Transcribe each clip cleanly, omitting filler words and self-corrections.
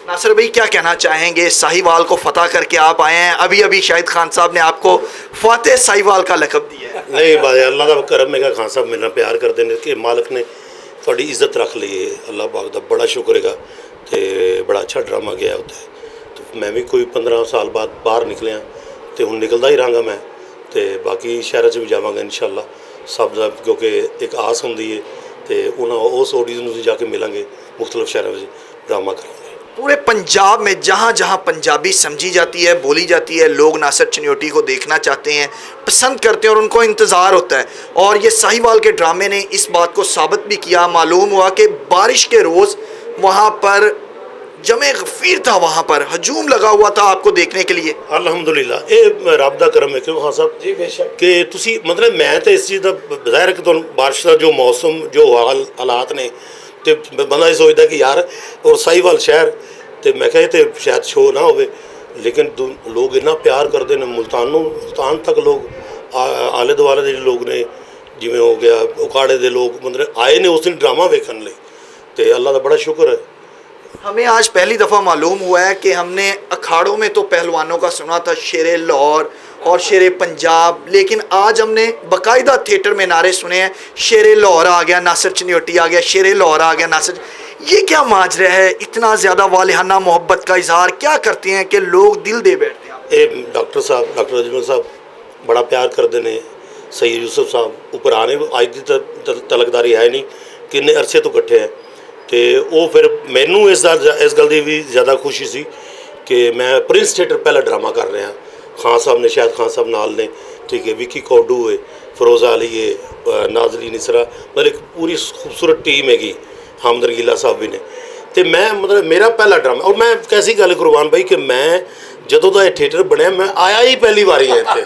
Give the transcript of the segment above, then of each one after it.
नासिर भाई क्या कहना चाहेंगे, साहिवाल को फतह करके आप आए हैं, अभी अभी शाहिद खान साहब ने आपको फातेह साहिवाल का लकब दिया है। नहीं बात अल्लाह का करम है, खान साहब मेरे प्यार करते हैं कि मालिक ने थोड़ी इज्जत रख ली है, अल्लाह पाक का बड़ा शुक्र है। तो बड़ा अच्छा ड्रामा गया उत्थे, तो मैं भी कोई 15 साल बाद बाहर निकलिया तो हूँ निकलता ही रहांगा मैं, तो बाकी शहर च भी जावांगा इंशाअल्लाह सब का, क्योंकि एक आस होंगी है, तो उन्होंने उस ऑडियंस में जाके मिलेंगे, मुख्तलिफ शहरों में ड्रामा करेंगे। पूरे पंजाब में जहाँ जहाँ पंजाबी समझी जाती है, बोली जाती है, लोग नासिर चनियोटी को देखना चाहते हैं, पसंद करते हैं और उनको इंतज़ार होता है। और ये साहिवाल के ड्रामे ने इस बात को साबित भी किया। मालूम हुआ कि बारिश के रोज़ वहाँ पर जमे गफीर था, वहाँ पर हजूम लगा हुआ था आपको देखने के लिए। अलहमदुलिल्लाह ये रब का करम है क्यों खान साहब जी बेशक कि तुसी मतलब मैं तो इस चीज़ का ज़ाहिर है कि तुहानूं बारिश का जो मौसम जो हालात ने, तो बंदा ये सोचता कि यार और साहिवाल शहर, तो मैं कहे तो शायद शो ना हो, लेकिन लोग इन्ना प्यार करते हैं। मुल्तान तक लोग आले दुआले के लोग ने, जिमें हो गया उकाड़े के लोग मतलब आए ने उस दिन ड्रामा वेखन लई, तो अल्लाह का बड़ा शुक्र है। हमें आज पहली दफ़ा मालूम हुआ है कि हमने अखाड़ों में तो पहलवानों का सुना था, शेर लाहौर और शेर पंजाब, लेकिन आज हमने बाकायदा थिएटर में नारे सुने हैं, शेर लाहौर आ गया नासिर चनियोटी आ गया, शेर लाहौर आ गया नासिर। ये क्या माजरा है, इतना ज़्यादा वालिहाना मोहब्बत का इजहार क्या करते हैं कि लोग दिल दे बैठते हैं? ये डॉक्टर साहब डॉक्टर अजमल साहब बड़ा प्यार करते हैं, सैयद यूसुफ साहब ऊपर आने अज की तलकदारी है नहीं, किन्ने अरसे तो इकट्ठे हैं, तो वो फिर मैनू इस गल की भी ज़्यादा खुशी सी कि मैं प्रिंस थिएटर पहला ड्रामा कर रहा, खान साहब ने शायद खान साहब नाल ने, ठीक है, विकी कौडू है, फरोज़ा अली है, नाजरीन इसरा, मतलब एक पूरी खूबसूरत टीम हैगी, हामिद रंगीला साहब भी ने, तो मैं मतलब मेरा पहला ड्रामा। और मैं कैसी गल कुरबान भाई कि मैं जदों का थिएटर बनया मैं आया ही पहली बारी है इतने,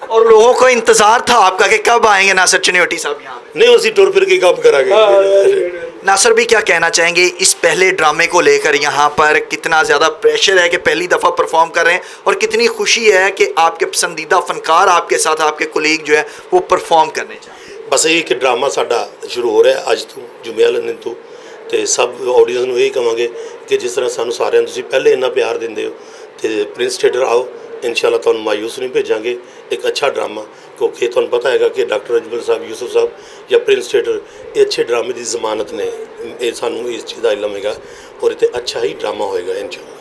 और लोगों को इंतज़ार था आपका कि कब आएंगे नासिर चनियोटी साहब यहाँ पे। नहीं उसी टुर फिर के काम करांगे। नासिर भी क्या कहना चाहेंगे इस पहले ड्रामे को लेकर, यहाँ पर कितना ज़्यादा प्रेशर है कि पहली दफ़ा परफॉर्म कर रहे हैं, और कितनी खुशी है कि आपके पसंदीदा फनकार आपके साथ, आपके कोलीग जो है वो परफॉर्म करने चाहिए? बस यही कि ड्रामा साडा शुरू हो रहा है अज तो जुमे वाले दिन तो सब ऑडियंस में यही कहांगे कि जिस तरह सानू सारिਆਂ ਤੁਸੀਂ ਪਹਿਲੇ इन्ना प्यार देंदे हो, तो प्रिंस थिएटर आओ, इंशाअल्लाह तुहानूं मायूस नहीं भेजांगे, एक अच्छा ड्रामा, क्योंकि तुहानूं पता है कि डॉक्टर अजमल साहब, यूसुफ साहब या प्रिंस थिएटर ये अच्छे ड्रामे की जमानत ने, ये सानूं इस चीज़ का इलम है, और इत्थे अच्छा ही ड्रामा होएगा इंशाअल्लाह।